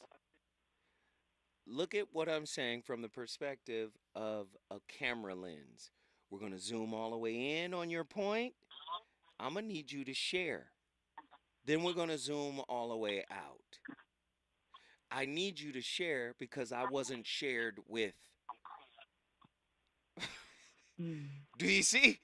Look at what I'm saying from the perspective of a camera lens. We're going to zoom all the way in on your point. I'm going to need you to share. Then we're going to zoom all the way out. I need you to share because I wasn't shared with. Do you see?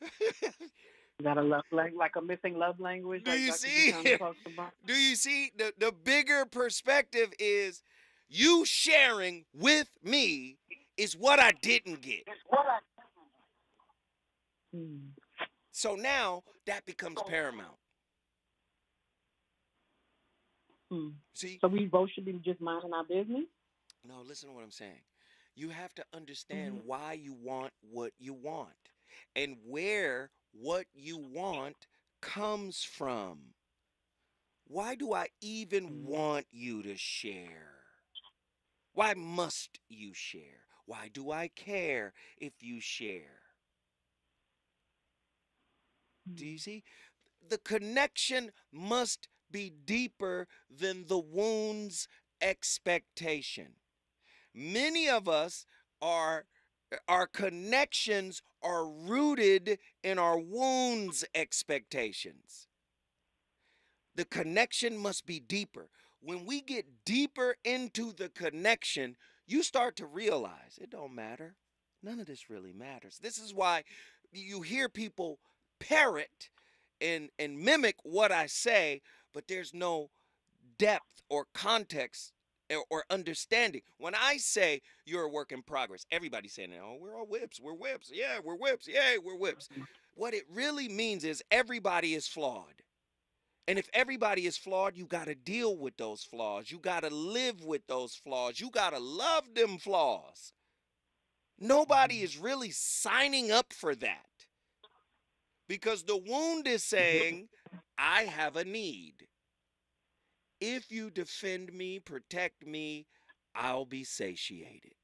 Is that a love like a missing love language? Do like you Dr. see? Deshaun talks about? Do you see? The bigger perspective is you sharing with me is what I didn't get. So now that becomes paramount. See? So we both should be just minding our business? No, listen to what I'm saying. You have to understand why you want what you want and where what you want comes from. Why do I even want you to share? Why must you share? Why do I care if you share? Do you see? The connection must be deeper than the wound's expectation. Many of us our connections are rooted in our wounds expectations. The connection must be deeper. When we get deeper into the connection, you start to realize it don't matter. None of this really matters. This is why you hear people parrot and mimic what I say, but there's no depth or context or understanding. When I say you're a work in progress, everybody's saying, oh, we're all whips. We're whips. Yeah, we're whips. Yay, we're whips. What it really means is everybody is flawed. And if everybody is flawed, you got to deal with those flaws. You got to live with those flaws. You got to love them flaws. Nobody is really signing up for that. Because the wound is saying, I have a need. If you defend me, protect me, I'll be satiated.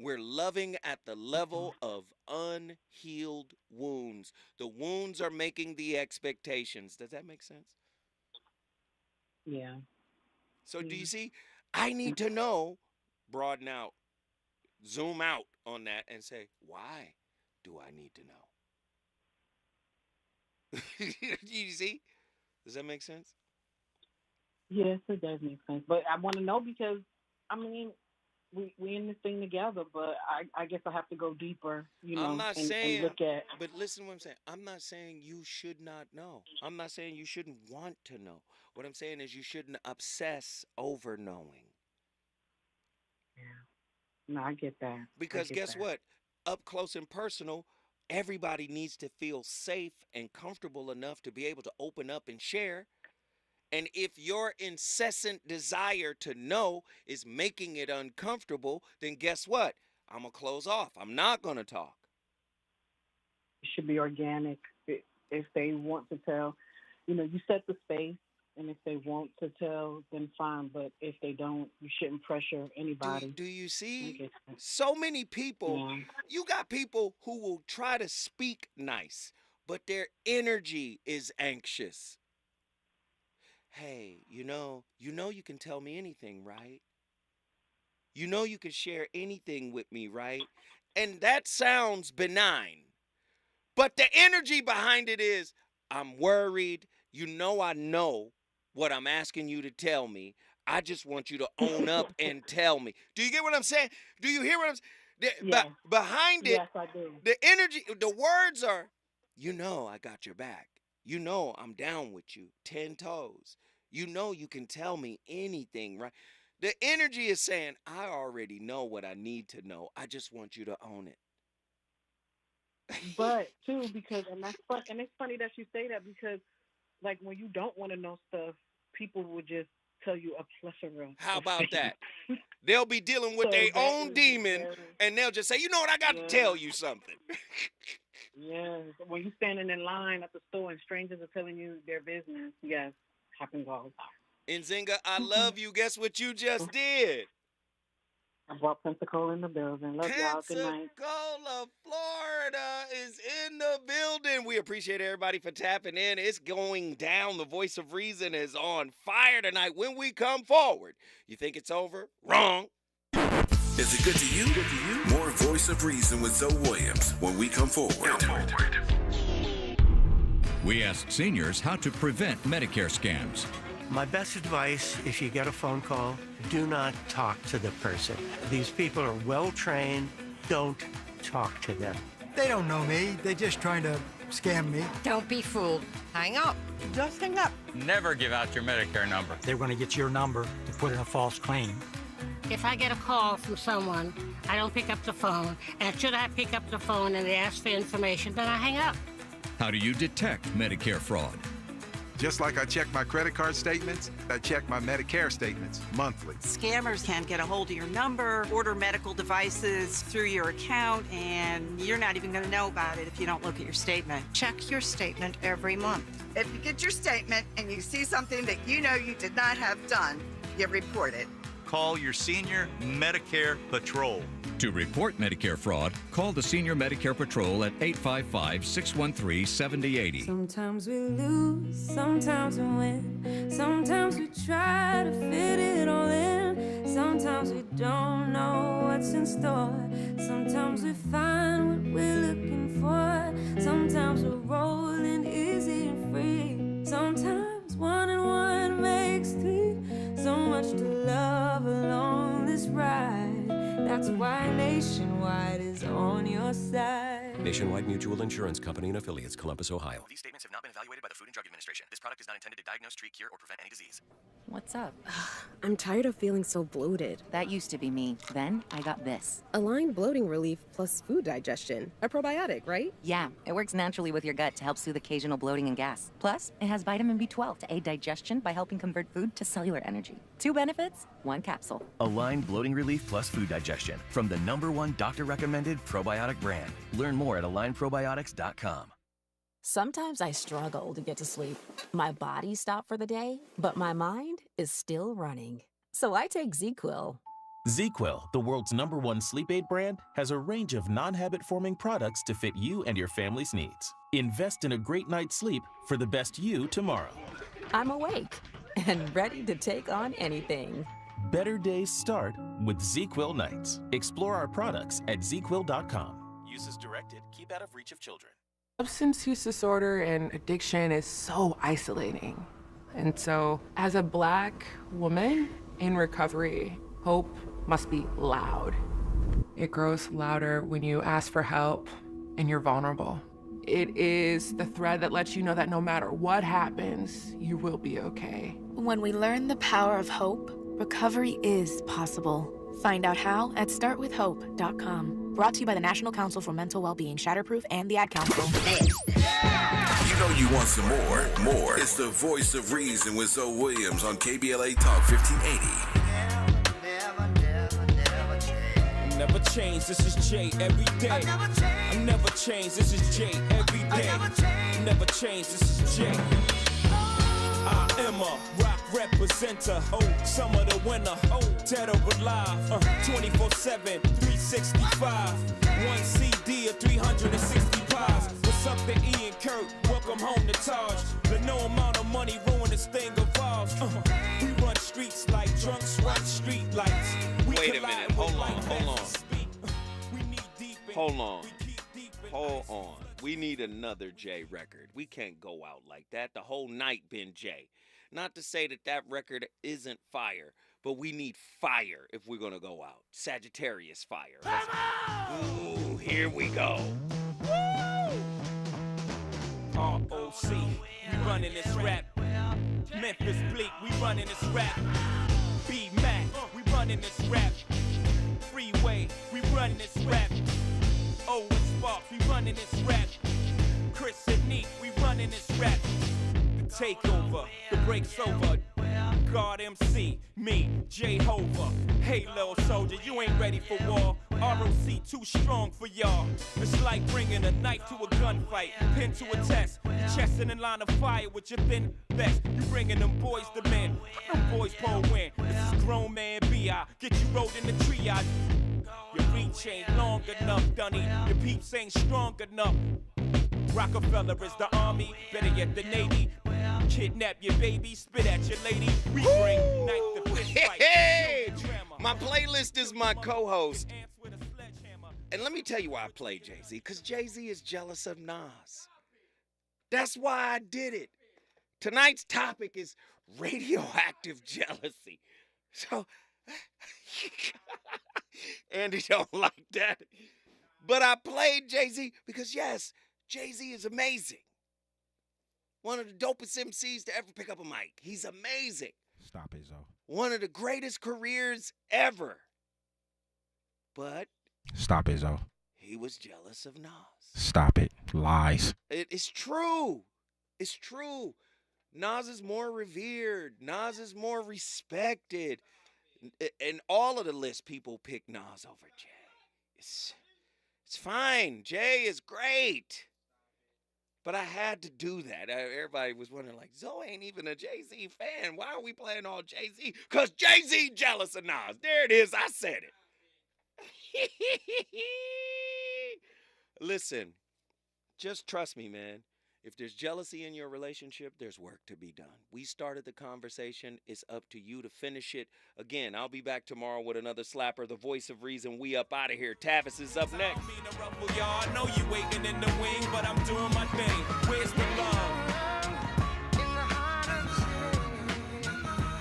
We're loving at the level of unhealed wounds. The wounds are making the expectations. Does that make sense? Yeah. So do you see? I need to know, broaden out, zoom out on that and say, why do I need to know? You see? Does that make sense? Yes, it does make sense. But I want to know because, I mean, we in this thing together, but I guess I have to go deeper, you know, I'm not and saying, look at. but listen to what I'm saying. I'm not saying you should not know. I'm not saying you shouldn't want to know. What I'm saying is you shouldn't obsess over knowing. Yeah. No, I get that. Because guess what? Up close and personal, everybody needs to feel safe and comfortable enough to be able to open up and share. And if your incessant desire to know is making it uncomfortable, then guess what? I'm going to close off. I'm not going to talk. It should be organic. If they want to tell, you know, you set the space, and if they want to tell, then fine. But if they don't, you shouldn't pressure anybody. Do you see? So many people, you got people who will try to speak nice, but their energy is anxious. Hey, you know you can tell me anything, right? You know you can share anything with me, right? And that sounds benign. But the energy behind it is, I'm worried. You know I know what I'm asking you to tell me. I just want you to own up and tell me. Do you get what I'm saying? Do you hear what I'm saying? Yes. Behind it, Yes, I do. the energy, the words are, you know I got your back. You know I'm down with you, 10 toes. You know you can tell me anything, right? The energy is saying, I already know what I need to know. I just want you to own it. But too, because and that's fun, and it's funny that you say that because, like, when you don't want to know stuff, people will just tell you a plethora. How of about things. that? They'll be dealing with So their that own is demon, very- and they'll just say, you know what, I got to tell you something. Yes, when you're standing in line at the store and strangers are telling you their business, yes, happens all the time. Nzinga, I love you. Guess what you just did? I brought Pensacola in the building. Love y'all. Good night. Pensacola, Florida is in the building. We appreciate everybody for tapping in. It's going down. The voice of reason is on fire tonight. When we come forward, you think it's over? Wrong. Is it good to you? More Voice of Reason with Zoe Williams when we come forward. We ask seniors how to prevent Medicare scams. My best advice, if you get a phone call, do not talk to the person. These people are well-trained. Don't talk to them. They don't know me. They're just trying to scam me. Don't be fooled. Hang up. Just hang up. Never give out your Medicare number. They're going to get your number to put in a false claim. If I get a call from someone, I don't pick up the phone, and should I pick up the phone and they ask for information, then I hang up. How do you detect Medicare fraud? Just like I check my credit card statements, I check my Medicare statements monthly. Scammers can get a hold of your number, order medical devices through your account, and you're not even going to know about it if you don't look at your statement. Check your statement every month. If you get your statement and you see something that you know you did not have done, you report it. Call your senior Medicare Patrol. To report Medicare fraud, call the Senior Medicare Patrol at 855-613-7080. Sometimes we lose, sometimes we win. Sometimes we try to fit it all in. Sometimes we don't know what's in store. Sometimes we find what we're looking for. Sometimes we're rolling easy and free. Sometimes 1 and 1 makes 3. So much to love along this ride. That's why Nationwide is on your side. Nationwide Mutual Insurance Company and affiliates, Columbus, Ohio. These statements have not been evaluated by the Food and Drug Administration. This product is not intended to diagnose, treat, cure, or prevent any disease. What's up? I'm tired of feeling so bloated. That used to be me. Then I got this. Align Bloating Relief plus food digestion. A probiotic, right? Yeah, it works naturally with your gut to help soothe occasional bloating and gas. Plus, it has vitamin B12 to aid digestion by helping convert food to cellular energy. 2 benefits, 1 capsule. Align Bloating Relief plus food digestion from the #1 doctor-recommended probiotic brand. Learn more at alignprobiotics.com. Sometimes I struggle to get to sleep. My body stopped for the day, but my mind is still running. So I take ZQuil. ZzzQuil, the world's #1 sleep aid brand, has a range of non-habit-forming products to fit you and your family's needs. Invest in a great night's sleep for the best you tomorrow. I'm awake and ready to take on anything. Better days start with ZzzQuil nights. Explore our products at ZzzQuil.com. Use as directed. Keep out of reach of children. Substance use disorder and addiction is so isolating. And so, as a Black woman in recovery, hope must be loud. It grows louder when you ask for help and you're vulnerable. It is the thread that lets you know that no matter what happens, you will be okay. When we learn the power of hope, recovery is possible. Find out how at startwithhope.com. Brought to you by the National Council for Mental Wellbeing, Shatterproof, and the Ad Council. You know you want some more. It's the voice of reason with Zoe Williams on KBLA Talk 1580. Never change, this is Jay every day. I never change, this is Jay every day. Never change, this is Jay. I am a rock representer. Summer the winner. Dead or alive. 24/7, 365. One CD of 360 pies. What's up to Ian Kurt? Welcome home to Taj. The no amount of money ruin this thing of ours. We run streets like drunks run street lights. Wait a minute, hold on. We need another Jay record. We can't go out like that. The whole night been Jay. Not to say that record isn't fire, but we need fire if we're gonna go out. Sagittarius fire. Ooh, here we go. ROC, we running this rap. Memphis Bleak, we running this rap. B-Mac, we running this rap. Freeway, we running this rap. Owen Sparks, we running this rap. Chris and Neek, we running this rap. The takeover, the break's over. God MC, me, Jehovah. Hey, little soldier, you ain't ready for war. ROC too strong for y'all. It's like bringing a knife to a gunfight, pin to a test. Your chest in a line of fire with your thin vest. You bringing them boys to men. Them boys pull win. This is grown man B.I. Get you rolled in the triage. Your reach ain't long enough, Dunny. Your peeps ain't strong enough. Rockefeller is the army, better yet the Navy. Kidnap your baby, spit at your lady. We bring knife to fist fight. Hey, my playlist is my co-host. And let me tell you why I play Jay-Z. Because Jay-Z is jealous of Nas. That's why I did it. Tonight's topic is radioactive jealousy. So, Andy don't like that. But I played Jay-Z because, yes, Jay-Z is amazing. One of the dopest MCs to ever pick up a mic. He's amazing. Stop it, Zoe. One of the greatest careers ever. But stop it, Zoe. He was jealous of Nas. Stop it. Lies. It's true. It's true. Nas is more revered. Nas is more respected. And all of the list, people pick Nas over Jay. It's fine. Jay is great. But I had to do that. Everybody was wondering, like, Zoe ain't even a Jay-Z fan. Why are we playing all Jay-Z? Because Jay-Z jealous of Nas. There it is. I said it. Listen, just trust me, man. If there's jealousy in your relationship, there's work to be done. We started the conversation. It's up to you to finish it. Again, I'll be back tomorrow with another slapper, the voice of reason. We up out of here. Tavis is up next. I know you waiting in the wing, but I'm doing my thing. Where's the love?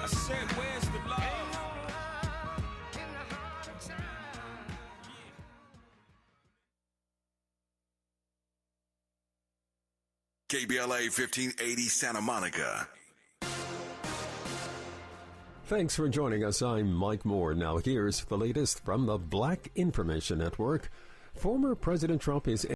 I said, where's the love? KBLA 1580 Santa Monica. Thanks for joining us. I'm Mike Moore. Now here's the latest from the Black Information Network. Former President Trump is